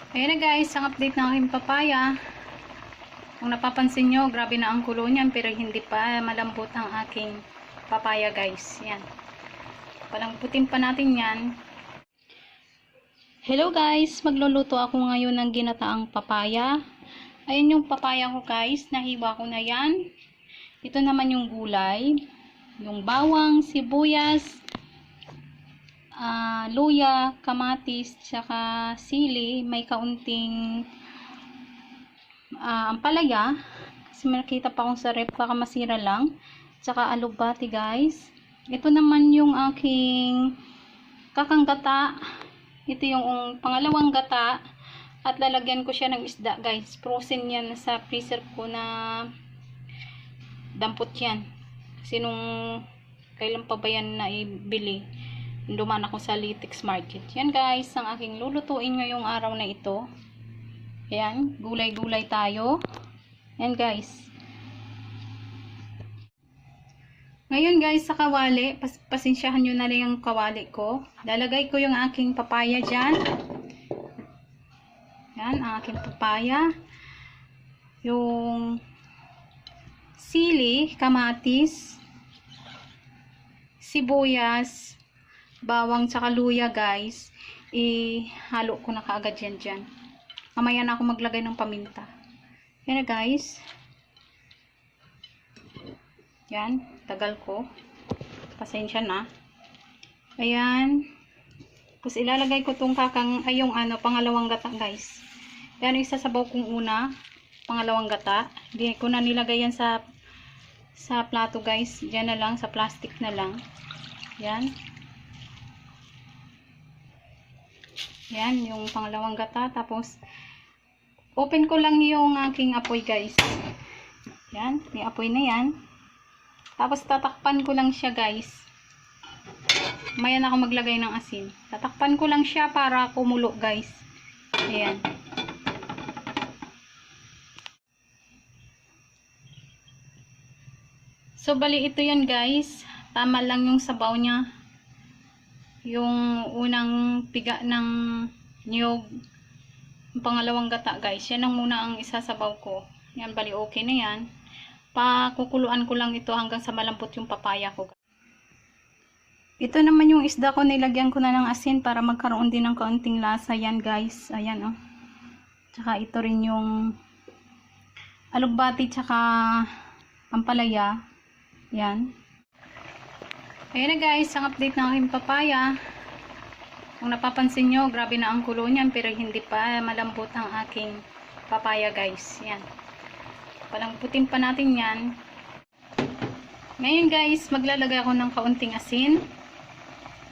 Ayan na guys, ang update ng aking papaya. Kung napapansin nyo, grabe na ang kulo niyan, pero hindi pa malambot ang aking papaya guys. Yan. Palambutin pa natin yan. Hello guys, magluluto ako ngayon ng ginataang papaya. Ayan yung papaya ko guys, nahiwa ko na yan. Ito naman yung gulay. Yung bawang, sibuyas, luya, kamatis, tsaka sili, may kaunting ampalaya kasi makita pa akong sa rep, baka masira lang, tsaka alubati guys. Ito naman yung aking kakanggata, ito yung pangalawang gata, at lalagyan ko siya ng isda guys. Frozen yan sa freezer ko na dampot yan kasi nung kailan pa ba yan na ibili, dumaan ako sa Litex Market. Yan guys, ang aking lulutuin ngayong araw na ito. Yan, gulay-gulay tayo. Yan guys. Ngayon guys, sa kawali, pasensyahan nyo na lang yung kawali ko. Lalagay ko yung aking papaya dyan. Yan, ang aking papaya. Yung sili, kamatis, sibuyas, bawang tsaka luya guys, ihalo ko na kaagad yan dyan. Mamaya na ako maglagay ng paminta. Yan na guys. Yan, tagal ko. Pasensya na. Ayan. Tapos ilalagay ko tong yung pangalawang gata guys. Yan yung isasabaw kong una, pangalawang gata. Hindi ko na nilagay yan sa plato guys. Diyan na lang, sa plastic na lang. Yan. Yan, yung pangalawang gata. Tapos, open ko lang yung aking apoy guys. Yan, may apoy na yan. Tapos, tatakpan ko lang siya guys. Maya na ako maglagay ng asin. Tatakpan ko lang siya para kumulo guys. Ayan. So, bali ito yan guys. Tama lang yung sabaw niya. Yung unang piga ng niyog, yung pangalawang gata guys, yan ang muna ang isasabaw ko. Yan, bali okay na yan. Pakukuluan ko lang ito hanggang sa malambot yung papaya ko. Ito naman yung isda ko, nilagyan ko na ng asin para magkaroon din ng kaunting lasa. Yan guys, ayan oh. Tsaka ito rin yung alugbati tsaka ampalaya. Yan. Ayan na guys, ang update ng aking papaya. Kung napapansin nyo, grabe na ang kulo niyan, pero hindi pa malambot ang aking papaya guys. Yan. Palambutin pa natin yan. Ngayon guys, maglalagay ako ng kaunting asin.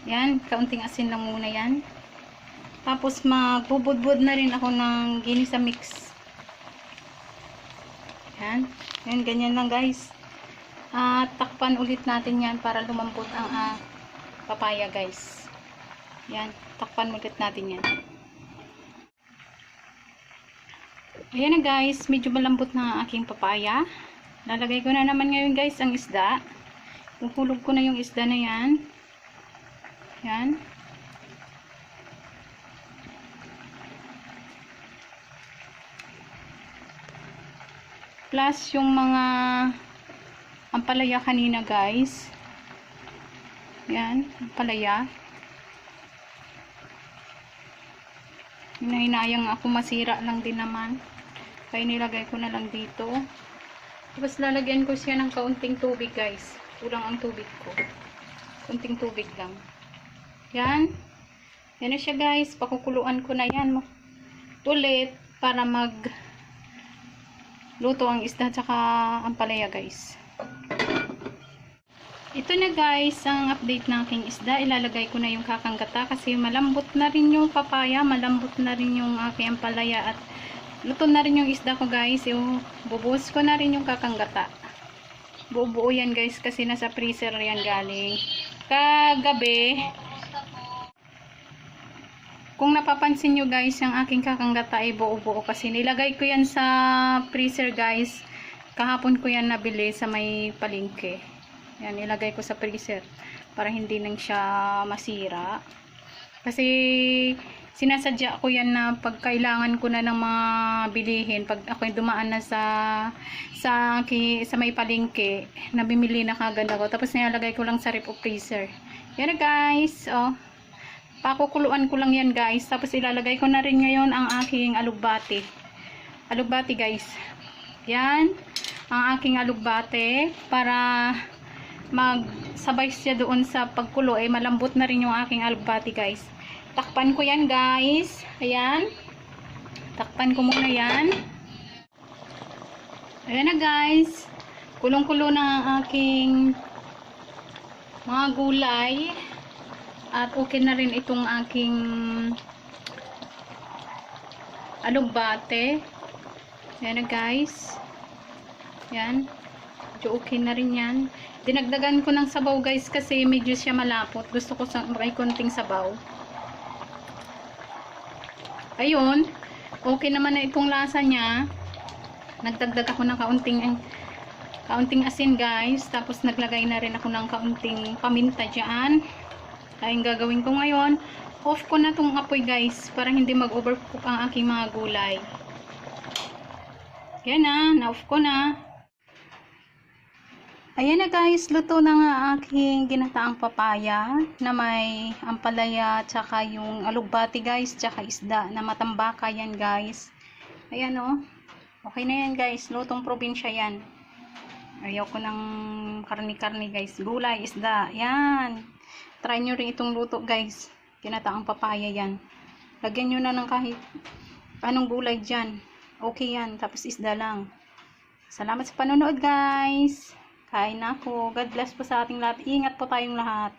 Yan, kaunting asin lang muna yan. Tapos magbubudbud na rin ako ng ginisa mix. Yan. Yan, ganyan lang guys. Takpan ulit natin yan para lumambot ang papaya guys. Yan, takpan ulit natin yan. Ayan na guys, medyo malambot na ang aking papaya. Lalagay ko na naman ngayon guys ang isda. Uhulog ko na yung isda na yan. Yan. Plus yung mga ampalaya kanina guys. Yan, ampalaya. Hinayang ako, masira lang din naman. Kaya nilagay ko na lang dito. Tapos lalagyan ko siya ng kaunting tubig guys. Kulang ang tubig ko. Kaunting tubig lang. Yan. Yan na siya guys. Pakukuluan ko na yan ulit para luto ang isda tsaka ampalaya guys. Ito na guys, ang update ng aking isda. Ilalagay ko na yung kakanggata kasi malambot na rin yung papaya, malambot na rin yung aking ampalaya, at luto na rin yung isda ko guys. Bubuhos ko na rin yung kakanggata. Buo-buo yan guys kasi nasa freezer yan galing kagabi. Kung napapansin nyo guys, yung aking kakanggata ay buo-buo kasi nilagay ko yan sa freezer guys. Kahapon ko yan nabili sa may palengke. Yan, nilagay ko sa freezer para hindi nang siya masira. Kasi Sinasadya ko yan na pag kailangan ko na ng mga bilihin, pag ako dumaan na sa may palengke, nabimili na kagad ako. Tapos nilalagay ko lang sa ref o freezer. Yan na guys, oh. Pakukuluan ko lang yan guys. Tapos ilalagay ko na rin ngayon ang aking alugbati. Alugbati guys. Yan, ang aking alugbati para magsabay siya doon sa pagkulo, malambot na rin yung aking alugbati guys. Takpan ko yan guys. Ayan. Takpan ko muna yan. Ayan na guys. Kulong-kulo na ang aking mga gulay. At okay na rin itong aking alugbate. Ayan na guys. Ayan. Medyo okay na rin yan. Dinagdagan ko ng sabaw guys kasi medyo siya malapot. Gusto ko may konting sabaw. Ayun, okay naman na itong lasa niya. Nagdagdag ako ng kaunting asin guys. Tapos naglagay na rin ako ng kaunting paminta dyan. Kaya yung gagawin ko ngayon, off ko na itong apoy guys. Para hindi mag-overcook ang aking mga gulay. Yan na, na-off ko na. Ayan na guys, luto na nga aking ginataang papaya na may ampalaya tsaka yung alugbati guys tsaka isda na matambaka yan guys. Ayan o. Okay na yan guys, lutong probinsya yan. Ayaw ko ng karni-karni guys. Gulay, isda, yan. Try nyo rin itong luto guys. Ginataang papaya yan. Lagyan nyo na ng kahit anong gulay dyan. Okay yan, tapos isda lang. Salamat sa panonood guys. Kain na ako. God bless po sa ating lahat. Ingat po tayong lahat.